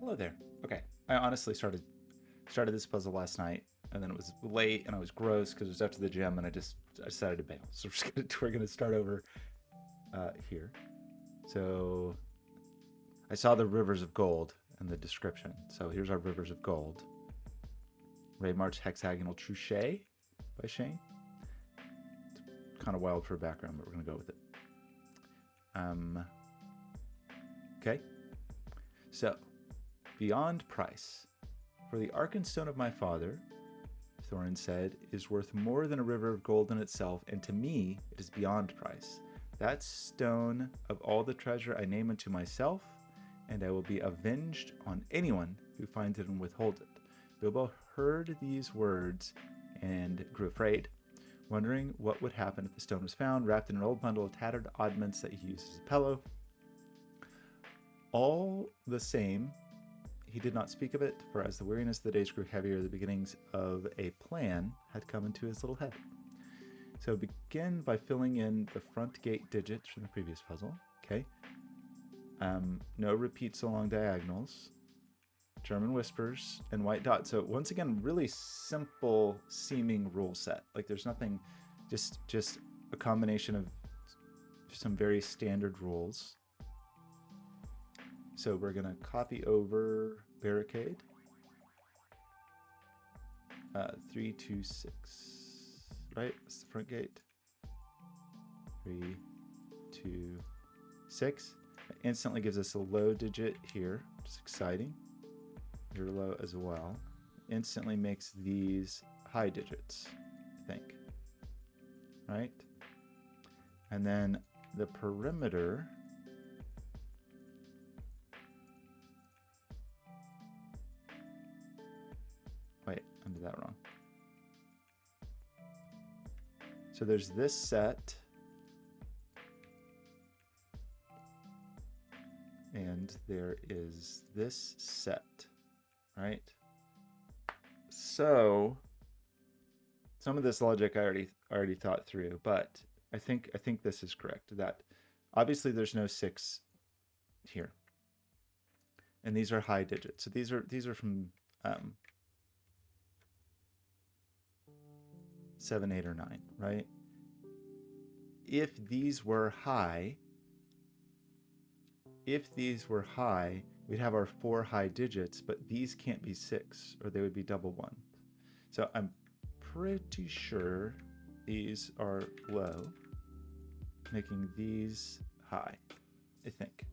Hello there. Okay, I honestly started this puzzle last night, and then it was late, and I was gross because it was after the gym, and I decided to bail. So we're gonna start over here. So I saw the rivers of gold in the description. So here's our rivers of gold. Ray March Hexagonal Truchet by Shane. It's kind of wild for a background, but we're gonna go with it. Okay. So beyond price. For the Arkenstone of my father, Thorin said, is worth more than a river of gold in itself, and to me it is beyond price. That stone of all the treasure I name unto myself, and I will be avenged on anyone who finds it and withholds it. Bilbo heard these words and grew afraid, wondering what would happen if the stone was found, wrapped in an old bundle of tattered oddments that he used as a pillow. All the same, he did not speak of it, for as the weariness of the days grew heavier, the beginnings of a plan had come into his little head. So begin by filling in the front gate digits from the previous puzzle. Okay. No repeats along diagonals. German whispers and white dots. So once again, really simple seeming rule set. Like there's nothing, just a combination of some very standard rules. So we're gonna copy over barricade. 3, 2, 6. Right? That's the front gate. 3, 2, 6. It instantly gives us a low digit here, which is exciting. Your low as well. Instantly makes these high digits, I think. Right? And then the perimeter. Wait, I did that wrong. So there's this set. And there is this set, right? So some of this logic I already thought through, but I think this is correct. That obviously there's no 6 here. And these are high digits. So these are from 7, 8, or 9, right? If these were high, we'd have our 4 high digits, but these can't be 6, or they would be double 1. So I'm pretty sure these are low, making these high, I think,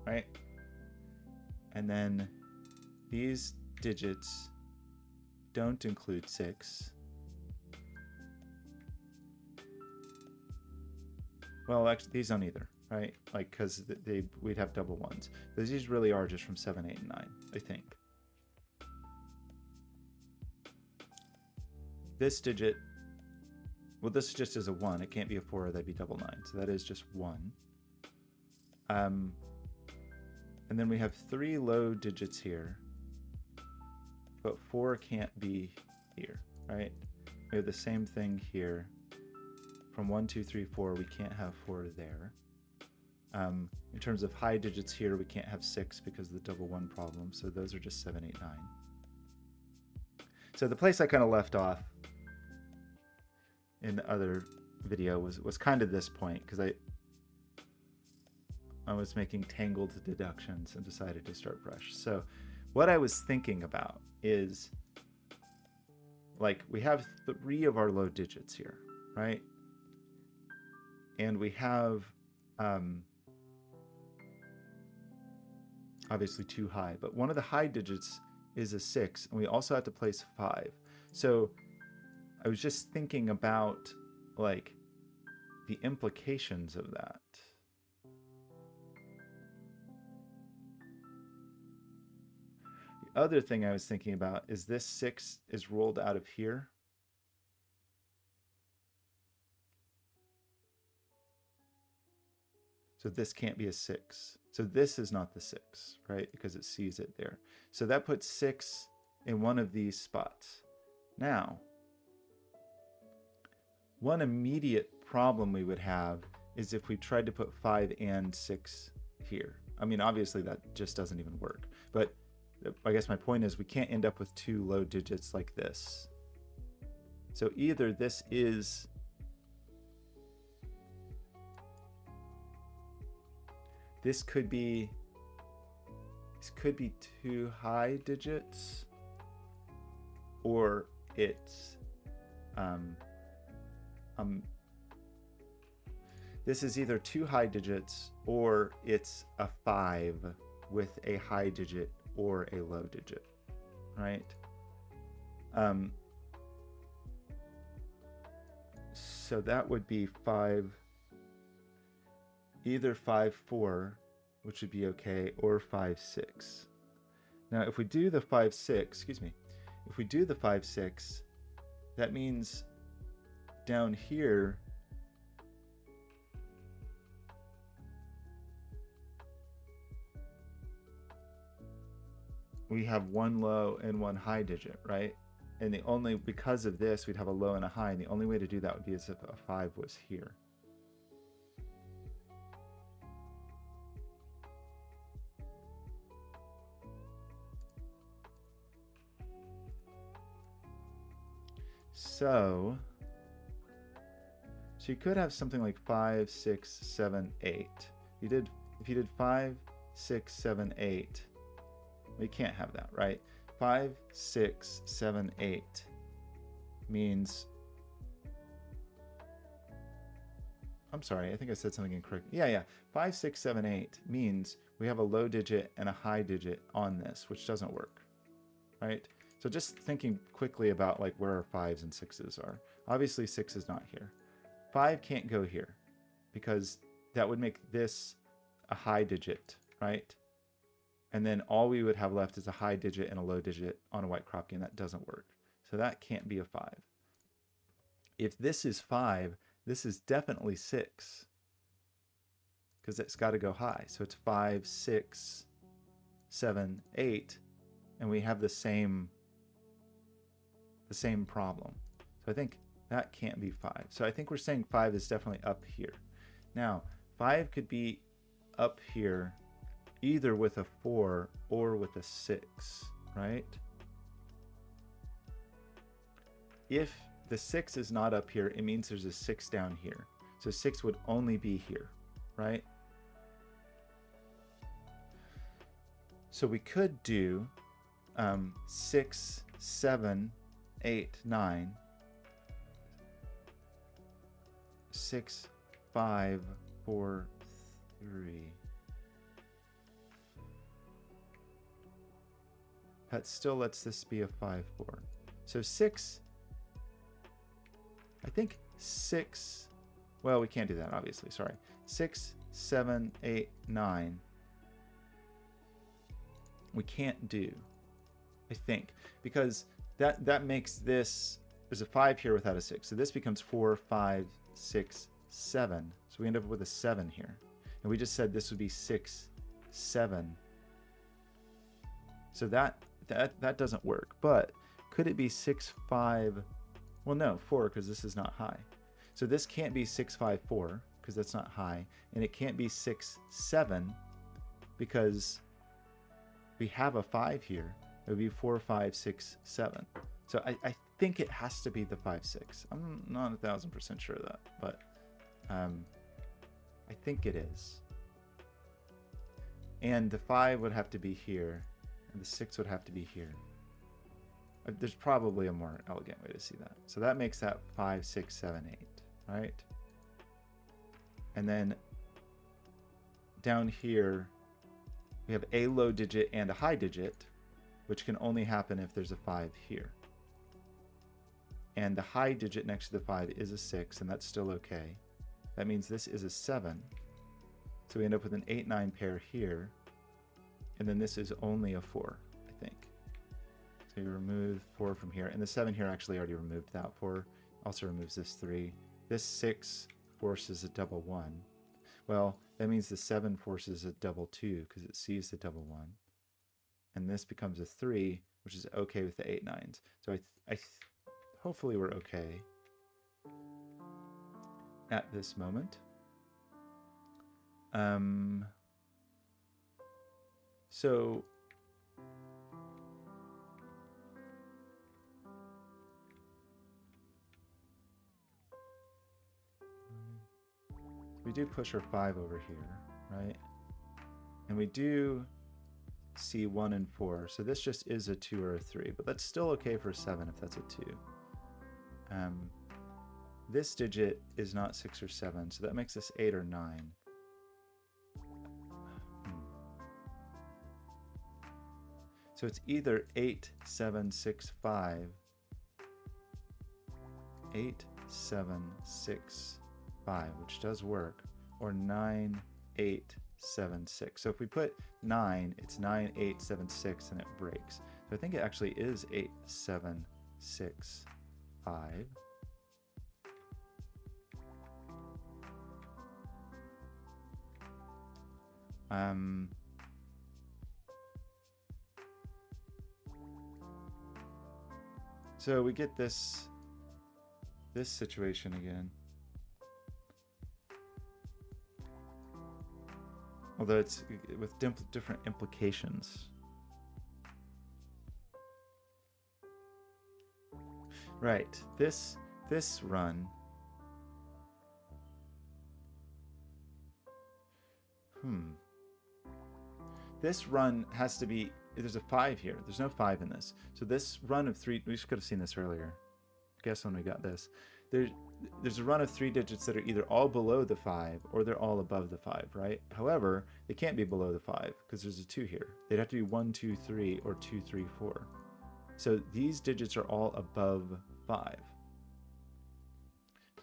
right? And then these digits don't include 6. Well, actually, these don't either, right? Like, because we'd have double 1s. But these really are just from 7, 8, and 9, I think. This digit, well, this just is a 1. It can't be a 4, or that'd be double 9. So that is just 1. And then we have 3 low digits here, but 4 can't be here, right? We have the same thing here. From 1, 2, 3, 4, we can't have 4 there. In terms of high digits here, we can't have 6 because of the double 1 problem. So those are just 7, 8, 9. So the place I kind of left off in the other video was kind of this point, because I was making tangled deductions and decided to start fresh. So what I was thinking about is, like, we have 3 of our low digits here, right? And we have obviously 2 high, but one of the high digits is a 6, and we also have to place 5. So I was just thinking about, like, the implications of that. The other thing I was thinking about is this 6 is rolled out of here. So this can't be a 6. So this is not the 6, right? Because it sees it there. So that puts 6 in one of these spots. Now, one immediate problem we would have is if we tried to put 5 and 6 here. I mean, obviously that just doesn't even work. But I guess my point is we can't end up with two low digits like this. So either this could be two high digits, or it's this is either two high digits or it's a 5 with a high digit or a low digit, right? So that would be 5, either 5-4, which would be okay, or 5-6. Now, if we do the 5-6, if we do the 5-6, that means down here, we have one low and one high digit, right? And because of this, we'd have a low and a high, and the only way to do that would be as if a 5 was here. So you could have something like 5, 6, 7, 8. If you did 5, 6, 7, 8, we can't have that, right? 5, 6, 7, 8 means, I'm sorry, I think I said something incorrect. Yeah. 5, 6, 7, 8 means we have a low digit and a high digit on this, which doesn't work, right? So just thinking quickly about like where our 5s and 6s are. Obviously 6 is not here. 5 can't go here because that would make this a high digit, right? And then all we would have left is a high digit and a low digit on a white Kropke, and that doesn't work. So that can't be a 5. If this is 5, this is definitely 6 because it's got to go high. So it's 5, 6, 7, 8, and we have the same problem. So I think that can't be 5. So I think we're saying 5 is definitely up here. Now, 5 could be up here either with a 4 or with a 6, right? If the 6 is not up here, it means there's a 6 down here. So 6 would only be here, right? So we could do 6, 7, 8, 9, 6, 5, 4, 3. That still lets this be a 5, 4. So 6, I think 6, well, we can't do that, obviously, sorry. 6, 7, 8, 9, we can't do, I think, because that makes this, there's a 5 here without a 6. So this becomes 4, 5, 6, 7. So we end up with a 7 here. And we just said this would be 6, 7. So that doesn't work. But could it be 6, 5? Well, no, 4, because this is not high. So this can't be 6, 5, 4, because that's not high. And it can't be 6, 7, because we have a 5 here. It would be 4, 5, 6, 7. So I think it has to be the 5, 6. I'm not 1,000% sure of that, but I think it is. And the 5 would have to be here, and the 6 would have to be here. There's probably a more elegant way to see that. So that makes that 5, 6, 7, 8, right? And then down here, we have a low digit and a high digit, which can only happen if there's a 5 here. And the high digit next to the 5 is a 6, and that's still okay. That means this is a 7. So we end up with an 8, 9 pair here. And then this is only a 4, I think. So you remove 4 from here. And the 7 here actually already removed that 4. Also removes this 3. This 6 forces a double 1. Well, that means the 7 forces a double 2 because it sees the double 1. And this becomes a 3, which is okay with the 8, 9s. So hopefully we're okay at this moment. So we do push our 5 over here, right? And we do see 1 and 4. So this just is a 2 or a 3, but that's still okay for 7 if that's a 2. This digit is not 6 or 7, so that makes this 8 or 9. So it's either 8, 7, 6, 5, 8, 7, 6, 5, which does work, or 9, 8, 7, 6. So if we put 9, it's 9, 8, 7, 6, and it breaks. So I think it actually is 8, 7, 6, 5. So we get this situation again. Although it's with different implications. Right, this run. This run has to be, there's a 5 here. There's no 5 in this. So this run of 3, we just could have seen this earlier. Guess when we got this. There's a run of 3 digits that are either all below the 5 or they're all above the 5, right? However, they can't be below the 5 because there's a 2 here. They'd have to be 1, 2, 3 or 2, 3, 4. So these digits are all above 5.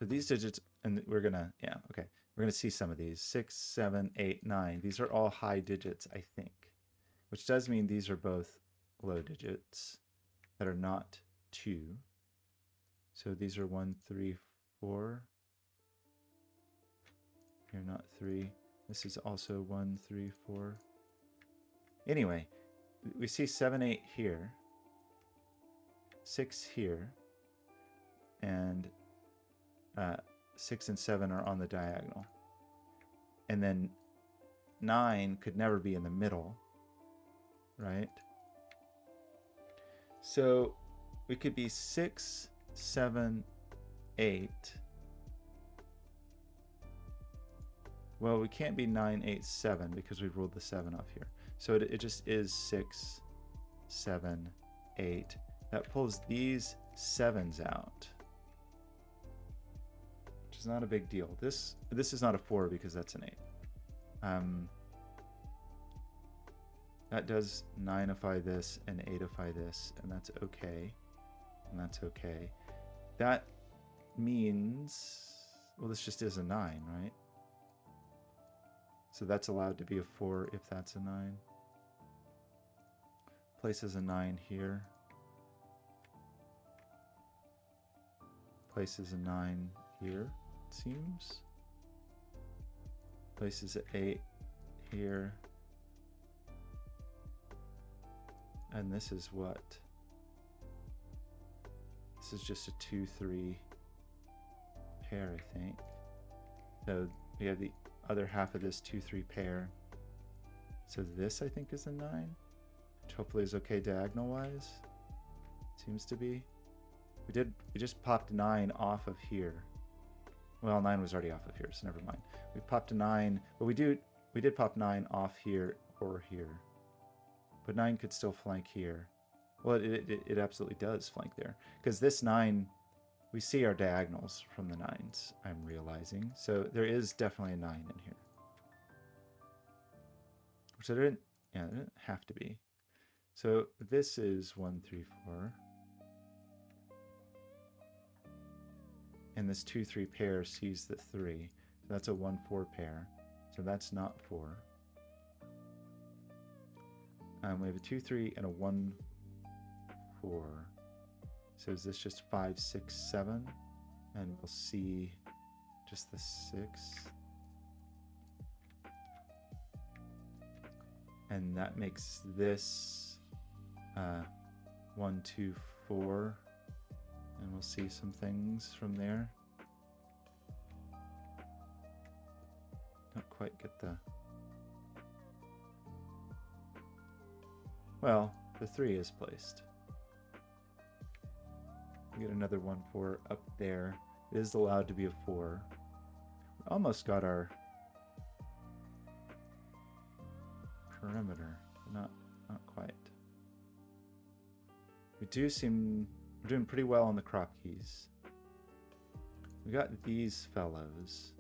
So these digits, and we're gonna, yeah, okay. We're gonna see some of these, 6, 7, 8, 9. These are all high digits, I think, which does mean these are both low digits that are not 2. So these are 1, 3, 4. Here, not 3. This is also 1, 3, 4. Anyway, we see 7, 8 here, 6 here, and 6 and 7 are on the diagonal. And then 9 could never be in the middle, right? So we could be 6, 7, 8. Well, we can't be 9, 8, 7 because we ruled the 7 off here. So it just is 6, 7, 8. That pulls these 7s out, which is not a big deal. This is not a 4 because that's an 8. That does 9ify this and 8ify this, and that's okay. And that's okay. That means, well, this just is a 9, right? So that's allowed to be a 4 if that's a 9. Places a 9 here. Places a 9 here, it seems. Places an 8 here. And this is what? This is just a 2, 3 pair, I think. So we have the other half of this 2, 3 pair. So this, I think, is a 9, which hopefully is okay diagonal-wise. Seems to be. We just popped 9 off of here. Well, 9 was already off of here, so never mind. We popped a 9, but we did pop 9 off here or here. But 9 could still flank here. Well, it absolutely does flank there. Because this 9, we see our diagonals from the 9s, I'm realizing. So there is definitely a 9 in here. Which there didn't have to be. So this is 1, 3, 4. And this 2, 3 pair sees the 3. So that's a 1, 4 pair. So that's not 4. We have a 2, 3 and a 1, 4. So is this just 5, 6, 7? And we'll see just the 6. And that makes this 1, 2, 4. And we'll see some things from there. Don't quite get the... Well, the 3 is placed. We get another 1, 4 up there. It is allowed to be a 4. Almost got our perimeter, not quite. We're doing pretty well on the crop keys. We got these fellows,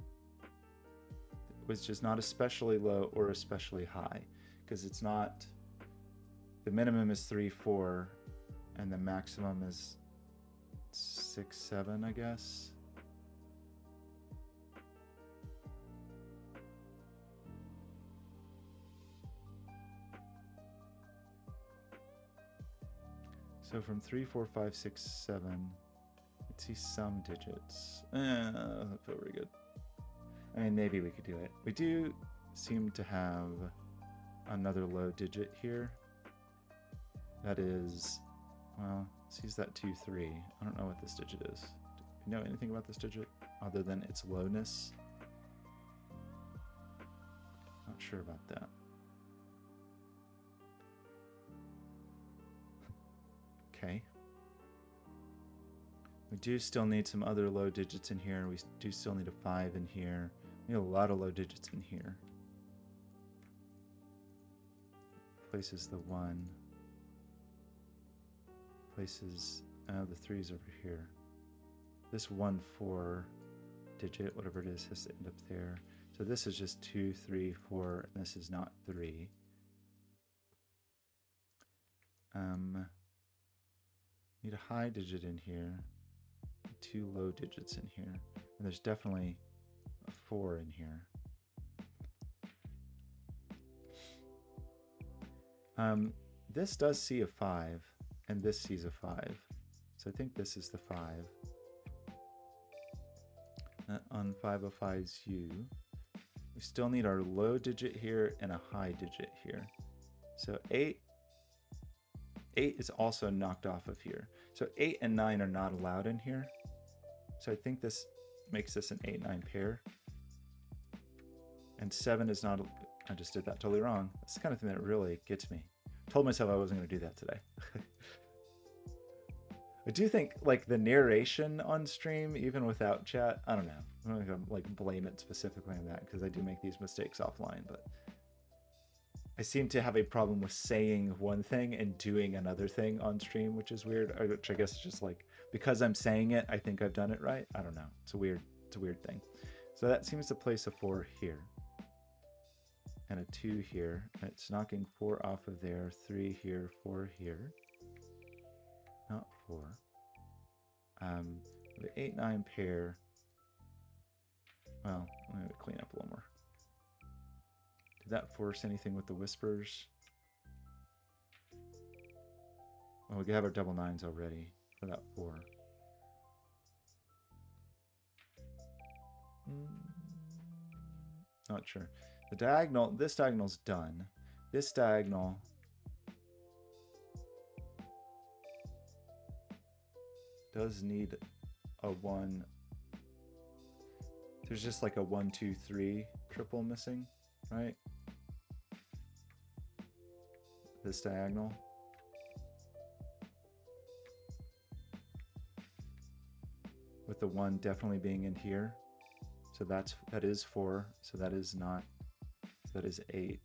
which is not especially low or especially high, because it's not, the minimum is 3, 4, and the maximum is 6, 7, I guess. So from 3, 4, 5, 6, 7, let's see some digits. That feel very good. I mean, maybe we could do it. We do seem to have another low digit here. That is, well, let's use that 2, 3. I don't know what this digit is. Do you know anything about this digit other than its lowness? Not sure about that. Okay. We do still need some other low digits in here. We do still need a 5 in here. We need a lot of low digits in here. Places the 1. Places, the 3's over here. This 1, 4 digit, whatever it is, has to end up there. So this is just 2, 3, 4, and this is not 3. Need a high digit in here, 2 low digits in here, and there's definitely a 4 in here. This does see a 5, and this sees a 5, so I think this is the 5. On 505's U, we still need our low digit here and a high digit here. So 8 is also knocked off of here. So 8 and 9 are not allowed in here. So I think this makes this an 8-9 pair. And 7 is not, I just did that totally wrong. That's the kind of thing that really gets me. I told myself I wasn't going to do that today. I do think like the narration on stream, even without chat, I don't know. I'm not going to like blame it specifically on that because I do make these mistakes offline, but I seem to have a problem with saying one thing and doing another thing on stream, which is weird. Which I guess is just like, because I'm saying it, I think I've done it right. I don't know. It's a weird thing. So that seems to place a 4 here. And a 2 here. And it's knocking 4 off of there. 3 here, 4 here. Not 4. The 8-9 pair. Well, let me clean up a little more. Did that force anything with the whispers? Well, we have our double 9s already for that 4. Not sure. The diagonal, this diagonal's done. This diagonal does need a 1. There's just like a 1, 2, 3 triple missing, right? This diagonal. With the 1 definitely being in here. So that is 4. So that is not, that is 8.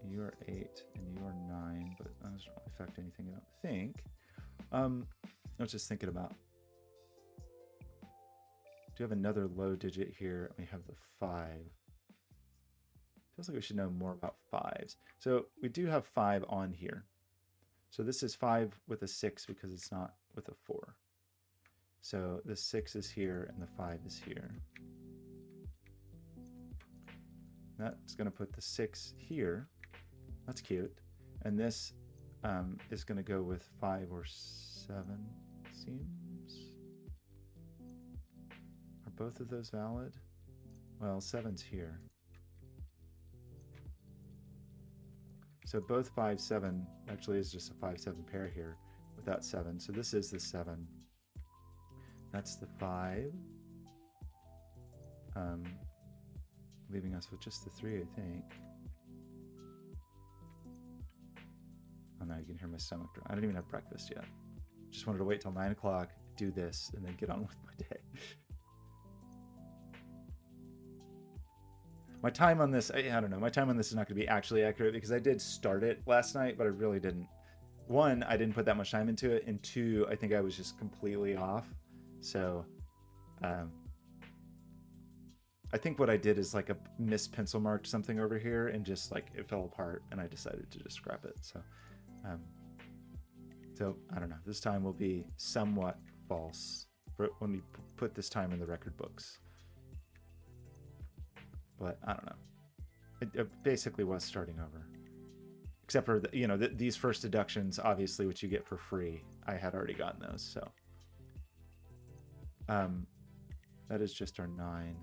You are 8 and you are 9, but that doesn't really affect anything, I don't think. I was just thinking about, do have another low digit here. We have the 5. Feels like we should know more about 5s. So we do have 5 on here. So this is 5 with a 6 because it's not with a 4. So the 6 is here and the 5 is here. That's going to put the 6 here. That's cute. And this is going to go with 5 or 7, seems. Are both of those valid? Well, 7's here. So both 5, 7 actually is just a 5, 7 pair here without 7. So this is the 7. That's the 5. Leaving us with just the 3, I think. now you can hear my stomach. I don't even have breakfast yet. Just wanted to wait till 9 o'clock, do this, and then get on with my day. My time on this, I don't know. My time on this is not going to be actually accurate because I did start it last night, but I really didn't. One, I didn't put that much time into it, and two, I think I was just completely off. So, I think what I did is like a pencil marked something over here, and just like it fell apart, and I decided to just scrap it. So, I don't know. This time will be somewhat false when we put this time in the record books. But I don't know. It basically was starting over, except for these first deductions, obviously, which you get for free. I had already gotten those, so that is just our 9.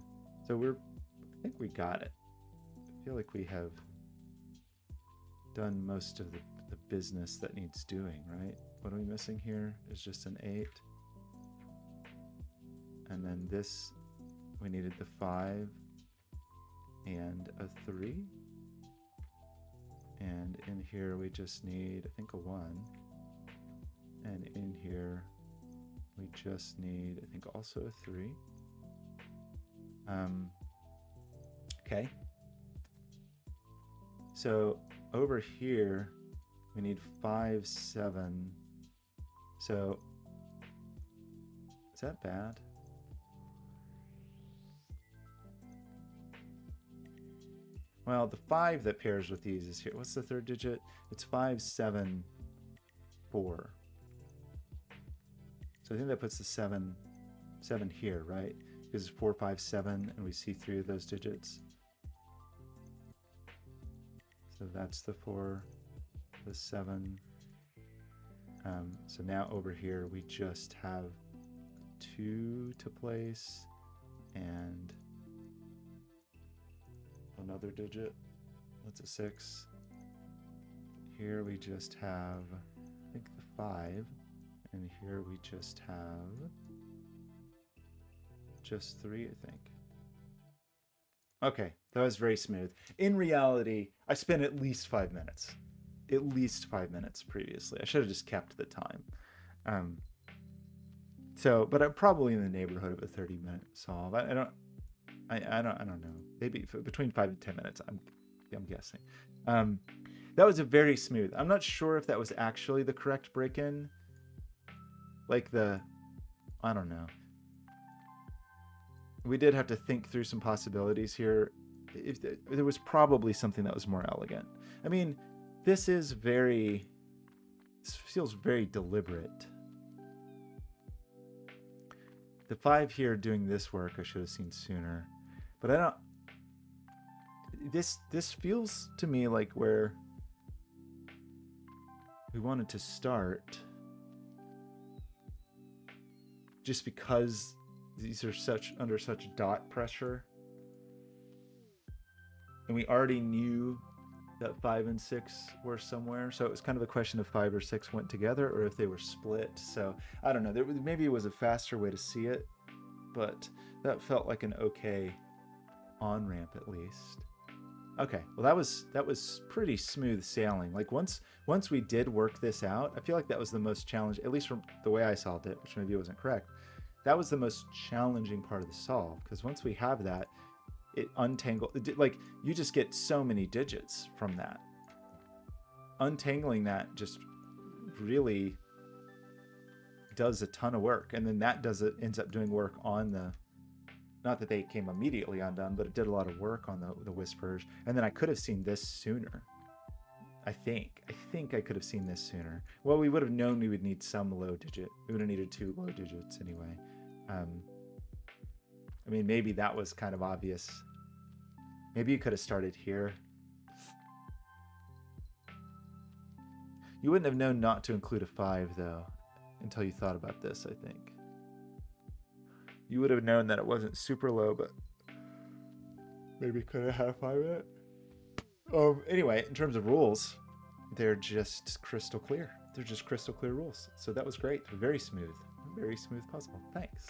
So I think we got it. I feel like we have done most of the business that needs doing, right? What are we missing here? Is just an 8, and then this we needed the 5. And a 3, and in here we just need, I think, a 1, and in here we just need, I think, also a 3. Okay, so over here we need 5, 7. So is that bad? Well, the 5 that pairs with these is here. What's the third digit? It's 5, 7, 4. So I think that puts the 7 here, right? Because it's 4, 5, 7, and we see 3 of those digits. So that's the 4, the 7. So now over here we just have 2 to place and another digit. That's a 6. Here we just have, I think, the 5, and here we just have just 3, I think. Okay, that was very smooth. In reality, I spent at least 5 minutes. At least 5 minutes previously. I should have just kept the time. But I'm probably in the neighborhood of a 30-minute solve. I don't know. Maybe between 5 and 10 minutes. I'm guessing. That was a very smooth. I'm not sure if that was actually the correct break-in. I don't know. We did have to think through some possibilities here. There was probably something that was more elegant. I mean, this feels very deliberate. The 5 here doing this work I should have seen sooner. But I don't... This feels to me like where we wanted to start, just because these are under such dot pressure, and we already knew that 5 and 6 were somewhere, so it was kind of a question of 5 or 6 went together or if they were split. So I don't know, maybe it was a faster way to see it, but that felt like an okay on-ramp at least. Okay, well that was pretty smooth sailing. Like once we did work this out, I feel like that was the most challenge, at least from the way I solved it, which maybe wasn't correct. That was the most challenging part of the solve, because once we have that, it like you just get so many digits from that. Untangling that just really does a ton of work, and then that ends up doing work on the, not that they came immediately undone, but it did a lot of work on the whispers. And then I could have seen this sooner. I think I could have seen this sooner. Well, we would have known we would need some low digit. We would have needed 2 low digits anyway. I mean, maybe that was kind of obvious. Maybe you could have started here. You wouldn't have known not to include a 5 though, until you thought about this, I think. You would have known that it wasn't super low, but maybe could have had 5 in it. Anyway, in terms of rules, they're just crystal clear. They're just crystal clear rules. So that was great. Very smooth puzzle. Thanks.